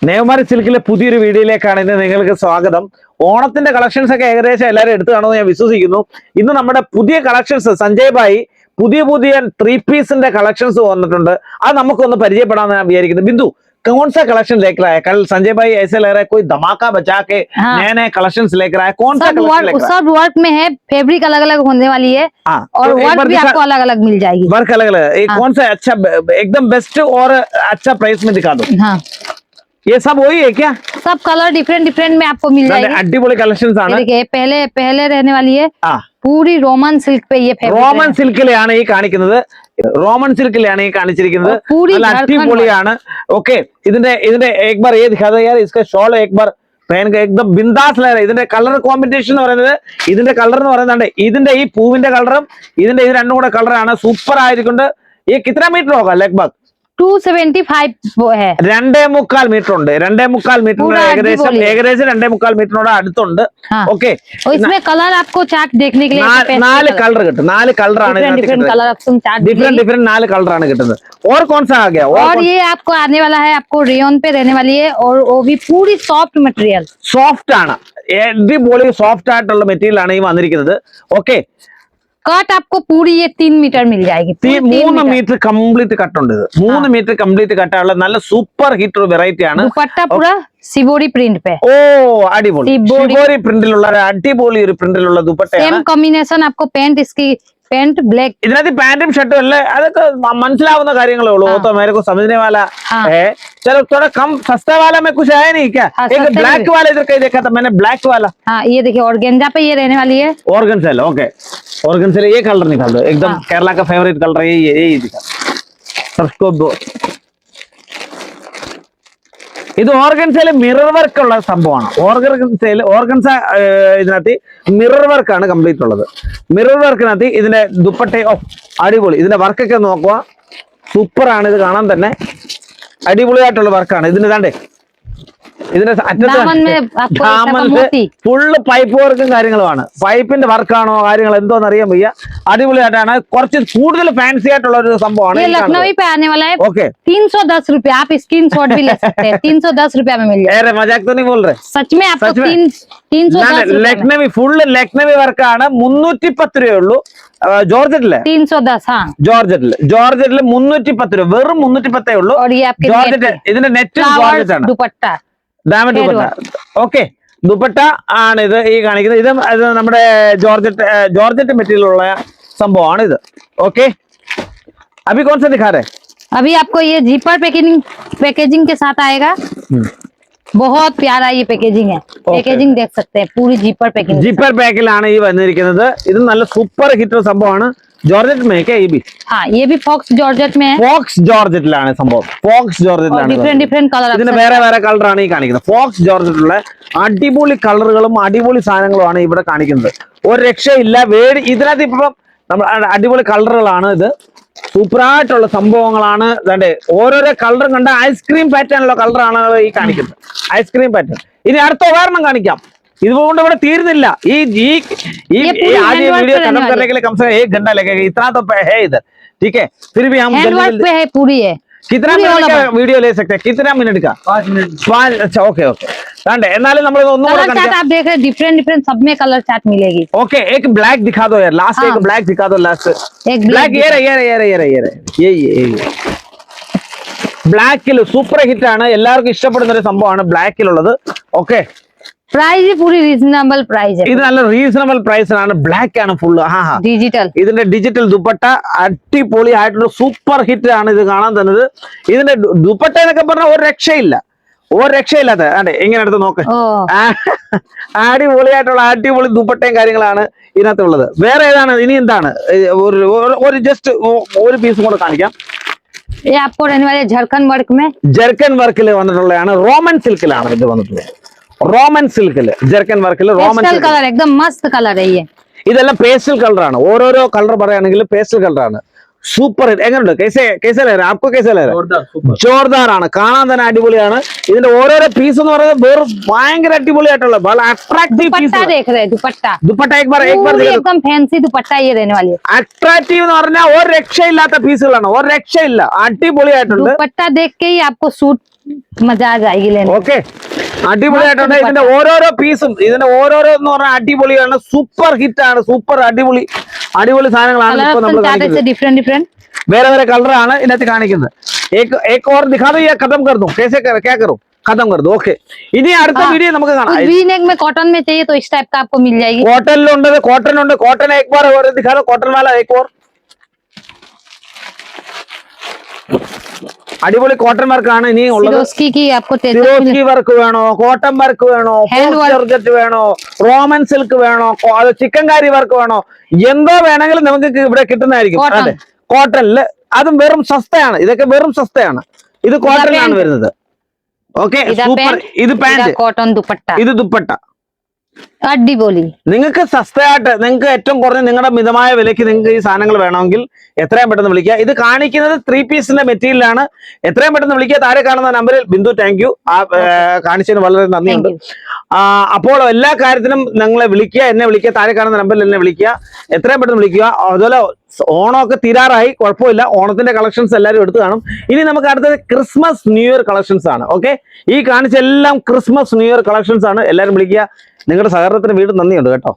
നേവമാരി സിൽക്കിലെ പുതിയൊരു വീഡിയോയിലേക്കാണ് ഇന്ന് നിങ്ങൾക്ക് സ്വാഗതം. ഓണത്തിന്റെ കളക്ഷൻസ് ഒക്കെ ഏകദേശം എല്ലാവരും എടുത്തു കാണുമെന്ന് ഞാൻ വിശ്വസിക്കുന്നു. ഇന്ന് നമ്മുടെ പുതിയ കളക്ഷൻസ് സഞ്ജയ് ഭായി പുതിയ പുതിയ 3 പീസിന്റെ കളക്ഷൻസ് വന്നിട്ടുണ്ട്. അത് നമുക്കൊന്ന് പരിചയപ്പെടാമെന്ന് ഞാൻ വിചാരിക്കുന്നു. ബിന്ദു, कौन सा कलेक्शन लेकर आया? कल संजय भाई ऐसे लग रहा है कोई धमाका बचा के नए नए कलेक्शंस लेकर आया. कौन सा कलेक्शन लेकर आया? सब वर्क में है, फैब्रिक अलग अलग होने वाली है और तो वर्क भी आपको अलग अलग मिल जाएगी. वर्क अलग अलग. कौन सा अच्छा एकदम बेस्ट और अच्छा प्राइस में दिखा दो. हाँ, ये सब वही है क्या? सब कलर डिफरेंट डिफरेंट में आपको मिल जाएगी. अड्डीपोली कलेक्शंस ആണ്. देखिए पहले रहने वाली है पूरी रोमन सिल्क पे. ये റോമൻ സിൽക്കിലാണ് ഈ കാണിക്കുന്നത്. റോമൻ സിൽക്കിലാണ് ഈ കാണിച്ചിരിക്കുന്നത്. നല്ല അടിപൊളിയാണ്. ഓക്കെ, ഇതിന്റെ एक बार ये दिखा दो यार. इसका शॉल एक बार पहन के एकदम बिंदास लग रहा है. ഇതിന്റെ കളർ കോമ്പിനേഷൻ എന്ന് പറയുന്നത്, ഇതിന്റെ കളർ എന്ന് പറയുന്നത് ഇതിന്റെ ഈ പൂവിന്റെ കളറും ഇതിന്റെ ഇത് രണ്ടും കൂടെ കളറാണ്. സൂപ്പർ ആയിരിക്കുന്നുണ്ട്. ये कितना मीटर होगा लगभग? 275 है. 2.25 मीटर ഉണ്ട്. 2.25 मीटर ഏകദേശം 2.25 मीटറിനോട് അടുത്തുണ്ട്. ഓക്കെ, इसमें कलर आपको चार्ट देखने के लिए 4 കളർ കിട്ടും. 4 കളറാണ് different colour option chart different 4 കളറാണ് കിട്ടുന്നത്. और कौन सा आ गया? और ये आपको आने वाला है, आपको रेयन पे रहने वाली है और वो भी पूरी सॉफ्ट मटेरियल. സോഫ്റ്റ് ആണ്. അടിപൊളി സോഫ്റ്റ് ആയിട്ടുള്ള മെറ്റീരിയൽ ആണ് ഈ വന്നിരിക്കുന്നത്. ഓക്കെ, कट आपको पूरी ये 3 मीटर मिल जाएगी. 3 मीटर കംപ്ലീറ്റ് കട്ട് ഉണ്ട്. ഇത് 3 मीटर കംപ്ലീറ്റ് കട്ടുള്ള നല്ല സൂപ്പർ ഹിറ്റ് വെറൈറ്റി ആണ്. दुपट्टा पूरा सिबोरी प्रिंट पे. ഓ അടിപൊളി സിബോരി പ്രിന്റിലുള്ള ഒരു അടിപൊളി ഒരു പ്രിന്റിലുള്ള ദുപ്പട്ടയാണ്. सेम कॉम्बिनेशन आपको पैंट, इसकी पैंट ब्लैक. ഇതിനകത്ത് പാന്റും ഷർട്ടും അല്ലേ, അതൊക്കെ മനസ്സിലാവുന്ന കാര്യങ്ങളേ ഉള്ളൂ. तो मेरे को समझने वाला है. चलो थोड़ा कम सस्ता वाला में कुछ है नहीं क्या? एक ब्लैक वाला इधर कहीं देखा था मैंने, ब्लैक वाला. हाँ, ये देखिए ऑर्गेन्जा पे ये रहने वाली है. ऑर्गेन्जा. ओके, ऑर्गेन्जा ये कलर निकाल दो. एकदम केरला का फेवरेट कलर है ये दिखा. सबको ഇത് ഓർഗൻസയില് മിറർ വർക്ക് ഉള്ള സംഭവമാണ്. ഓർഗൻസ ഇതിനകത്ത് മിറർ വർക്കാണ് കംപ്ലീറ്റ് ഉള്ളത്. മിറർ വർക്കിനകത്ത് ഇതിന്റെ ദുപ്പട്ട അടിപൊളി. ഇതിന്റെ വർക്കൊക്കെ നോക്കുക, സൂപ്പർ ആണ്. ഇത് കാണാൻ തന്നെ അടിപൊളിയായിട്ടുള്ള വർക്കാണ്. ഇതിന് താണ്ടേ ഇതിന്റെ അറ്റത്ത് ഫുള്ള് പൈപ്പ് വർക്കും കാര്യങ്ങളുമാണ്. പൈപ്പിന്റെ വർക്കാണോ കാര്യങ്ങൾ എന്തോന്ന് അറിയാൻ വയ്യ. അടിപൊളിയായിട്ടാണ്. കുറച്ച് കൂടുതൽ ഫാൻസി ആയിട്ടുള്ള ഒരു സംഭവമാണ്. ओके, 310 रुपया. आप स्क्रीनशॉट भी ले सकते हैं. 310 रुपया में मिल जाएगा. मजाक तो नहीं बोल रहे? सच में आपको 310 ലക്നവി ഫുള്ള് ലക്നവി വർക്കാണ്. 310 രൂപയുള്ളൂ. ജോർജറ്റില് 310. हाँ, ജോർജറ്റില് 310 രൂപ, വെറും 310 ഉള്ളൂ. ജോർജറ്റ് ഇതിന്റെ നെറ്റ് ജോർജറ്റ് ആണ്. दुपट्टा ഡാമേജ് ദുപ്പട്ട. ഓക്കെ, ദുപ്പട്ട ആണ് ഇത് ഈ കാണിക്കുന്നത്. ഇത് നമ്മുടെ ജോർജറ്റ് മെറ്റീരിയൽ ഉള്ള സംഭവമാണ് ഇത്. ഓക്കെ, अभी कौन सा दिखा रहे? अभी आपको ये जीपर पैकेजिंग के साथ आएगा. बहुत प्यारा ये पैकेजिंग है. पैकेजिंग देख सकते हैं, पूरी जीपर पैकिंग. जीपर पैकिലാണ് ഈ വന്നിരിക്കുന്നത്. ഇത് നല്ല സൂപ്പർ ഹിറ്റ് സംഭവമാണ്. ജോർജറ്റ് में क्या ये भी? हाँ, ये भी फॉक्स जॉर्जेट में है. ഫോക്സ് ജോർജറ്റിലാണ് സംഭവം. ഫോക്സ് ജോർജറ്റിലാണ്. Different colour. ഇതിന് വേറെ കളറാണ് ഈ കാണിക്കുന്നത്. ഫോക്സ് ജോർജറ്റിലുള്ള അടിപൊളി കളറുകളും അടിപൊളി സാധനങ്ങളുമാണ് ഇവിടെ കാണിക്കുന്നത്. ഒരു രക്ഷയില്ല. ഇതിനകത്ത് ഇപ്പം നമ്മൾ അടിപൊളി കളറുകളാണ്. ഇത് സൂപ്പറായിട്ടുള്ള സംഭവങ്ങളാണ്. ഓരോരോ കളറും കണ്ട ഐസ്ക്രീം പാറ്റേണുള്ള കളറാണ് ഈ കാണിക്കുന്നത്. Ice cream pattern. ഇനി അടുത്ത ഉദാഹരണം കാണിക്കാം. ഇതുകൊണ്ട് ഇവിടെ തീരുന്നില്ല. ഈ आगे वीडियो खत्म करने के लिए कम से कम 1 घंटा लगेगा. इतना तो है इधर. ठीक है, फिर भी हम जल्दी पूरी है. कितना मिनट का वीडियो ले सकते हैं? कितना मिनट का? 5. अच्छा, ओके ओके. എന്നാലും നമ്മൾ ഒന്നുകൂടെ चार्ट आप देख रहे हैं, डिफरेंट सब में कलर चार्ट मिलेगी. ओके, एक ब्लैक दिखा दो यार. लास्ट एक ब्लैक दिखा दो. लास्ट एक ब्लैक. ये ബ്ലാക്കിൽ സൂപ്പർ ഹിറ്റ് ആണ്. എല്ലാവർക്കും ഇഷ്ടപ്പെടുന്ന ഒരു സംഭവമാണ് ബ്ലാക്കിലുള്ളത്. ഓക്കെ, प्राइस पूरी रीजनेबल प्राइस है. ഇത് നല്ല റീസണബിൾ പ്രൈസിലാണ്. ബ്ലാക്ക് ആണ് ഫുള്ള്. ഡിജിറ്റൽ. ഇതിന്റെ ഡിജിറ്റൽ ദുപ്പട്ട അടിപൊളി ആയിട്ടുള്ള സൂപ്പർ ഹിറ്റ് ആണ് ഇത് കാണാൻ തന്നത്. ഇതിന്റെ ദുപ്പട്ട എന്നൊക്കെ പറഞ്ഞാൽ ഒരു രക്ഷയില്ലാത്ത എങ്ങനെ എടുത്ത് നോക്ക്. അടിപൊളി ദുപ്പട്ടയും കാര്യങ്ങളാണ് ഇതിനകത്തുള്ളത്. വേറെ ഏതാണ്? ഇനി എന്താണ്? ഒരു ജസ്റ്റ് ഒരു പീസ് കൂടെ കാണിക്കാം. ये आपको रहने वाले झरकन वर्क में. ജർക്കൻ വർക്കിൽ വന്നിട്ടുള്ളതാണ്. റോമൻ സിൽക്കിലാണ് ഇത് വന്നിട്ടുള്ളത്. റോമൻ സിൽക്കില് ജർക്കൻ വർക്കില് റോമൻ കളർ एकदम मस्त कलर है ये. ഇതെല്ലാം പേസ്റ്റൽ കളറാണ്. ഓരോരോ കളർ പറയുകയാണെങ്കിൽ പേസ്റ്റൽ കളറാണ്. Super hit. എങ്ങനെയുണ്ട്? ജോർദാറാണ്. കാണാൻ തന്നെ അടിപൊളിയാണ്. ഇതിന്റെ ഓരോരോ പീസ് എന്ന് പറയുന്നത് വേറെ ഭയങ്കര അടിപൊളിയായിട്ടുള്ള അട്രാക്റ്റീവ് പീസ്. ദുപ്പട്ട एकदम फैंसी दुपट्टा ये रहने वाली है. അട്രാക്റ്റീവ് എന്ന് പറഞ്ഞാൽ ഒരു രക്ഷയില്ലാത്ത പീസുകളാണ്. ഒരു രക്ഷയില്ല. അടിപൊളിയായിട്ടുണ്ട്. दुपट्टा देख के ही आपको सूट मजा आ जाएगी लेने ഓക്കെ അടിപൊളിയായിട്ടുണ്ട് ഇതിന്റെ ഓരോരോ പീസും ഇതിന്റെ ഓരോരോ എന്ന് പറഞ്ഞാൽ അടിപൊളിയാണ് സൂപ്പർ ഹിറ്റ് ആണ് സൂപ്പർ അടിപൊളി സാധനങ്ങളാണ് कलर ഇപ്പൊ നമ്മൾ ऑप्शन चार കാണിക്കുന്നത് ऐसे डिफरेंट डिफरेंट വേറെ വേറെ കളറാണ് ഇതിനകത്ത് കാണിക്കുന്നത് एक और दिखा दो या खत्म कर दूं कैसे कर क्या करूं खत्म कर दो ओके ഇനി അടുത്ത വീഡിയോ നമുക്ക് കാണാം वी नेक में कॉटन में चाहिए तो इस टाइप का आपको मिल जाएगी കോട്ടണിലുണ്ട് കോട്ടൺ ഉണ്ട് കോട്ടൺ एक बार और दिखा दो कॉटन वाला एक और അടിപൊളി കോട്ടൺ വർക്ക് ആണ് ഇനി ഉള്ളത് सिरोस्की की आपको സിറോസ്കി വർക്ക് വേണോ കോട്ടൺ വർക്ക് വേണോ Hand work. ജോർജറ്റ് വേണോ റോമൻ സിൽക്ക് വേണോ ചിക്കൻ കാരി വർക്ക് വേണോ എന്തോ വേണമെങ്കിലും നമുക്ക് ഇവിടെ കിട്ടുന്നതായിരിക്കും Cotton. അതെ കോട്ടണില് അതും വെറും സസ്തയാണ് ഇതൊക്കെ വെറും സസ്തയാണ് ഇത് കോട്ടണിലാണ് pant. വരുന്നത് ഓക്കെ ഇതാ സൂപ്പർ pant. ഇത് പാന്റ് कॉटन दुपट्टा ഇത് ദുപ്പട്ട അടിപൊളി നിങ്ങൾക്ക് സസ്തയായിട്ട് നിങ്ങൾക്ക് ഏറ്റവും കുറഞ്ഞ നിങ്ങളുടെ മിതമായ വിലയ്ക്ക് നിങ്ങൾക്ക് ഈ സാധനങ്ങൾ വേണമെങ്കിൽ എത്രയും പെട്ടെന്ന് വിളിക്കുക ഇത് കാണിക്കുന്നത് 3 പീസിന്റെ മെറ്റീരിയലാണ് എത്രയും പെട്ടെന്ന് വിളിക്കുക താഴെ കാണുന്ന നമ്പറിൽ ബിന്ദു താങ്ക് യു കാണിച്ചതിന് വളരെ നന്ദിയുണ്ട് അപ്പോൾ എല്ലാ കാര്യത്തിനും നിങ്ങളെ വിളിക്കുക എന്നെ വിളിക്കുക താഴെ കാണുന്ന നമ്പറിൽ എന്നെ വിളിക്കുക എത്രയും പെട്ടെന്ന് വിളിക്കുക അതുപോലെ ഓണമൊക്കെ തീരാറായി കുഴപ്പമില്ല ഓണത്തിന്റെ കളക്ഷൻസ് എല്ലാവരും എടുത്തു കാണും ഇനി നമുക്ക് അടുത്തത് ക്രിസ്മസ് ന്യൂ ഇയർ കളക്ഷൻസ് ആണ് ഓക്കെ ഈ കാണിച്ച എല്ലാം ക്രിസ്മസ് ന്യൂ ഇയർ കളക്ഷൻസ് ആണ് എല്ലാവരും വിളിക്കുക നിങ്ങളുടെ സഹകരണത്തിന് വീണ്ടും നന്ദിയുണ്ട് കേട്ടോ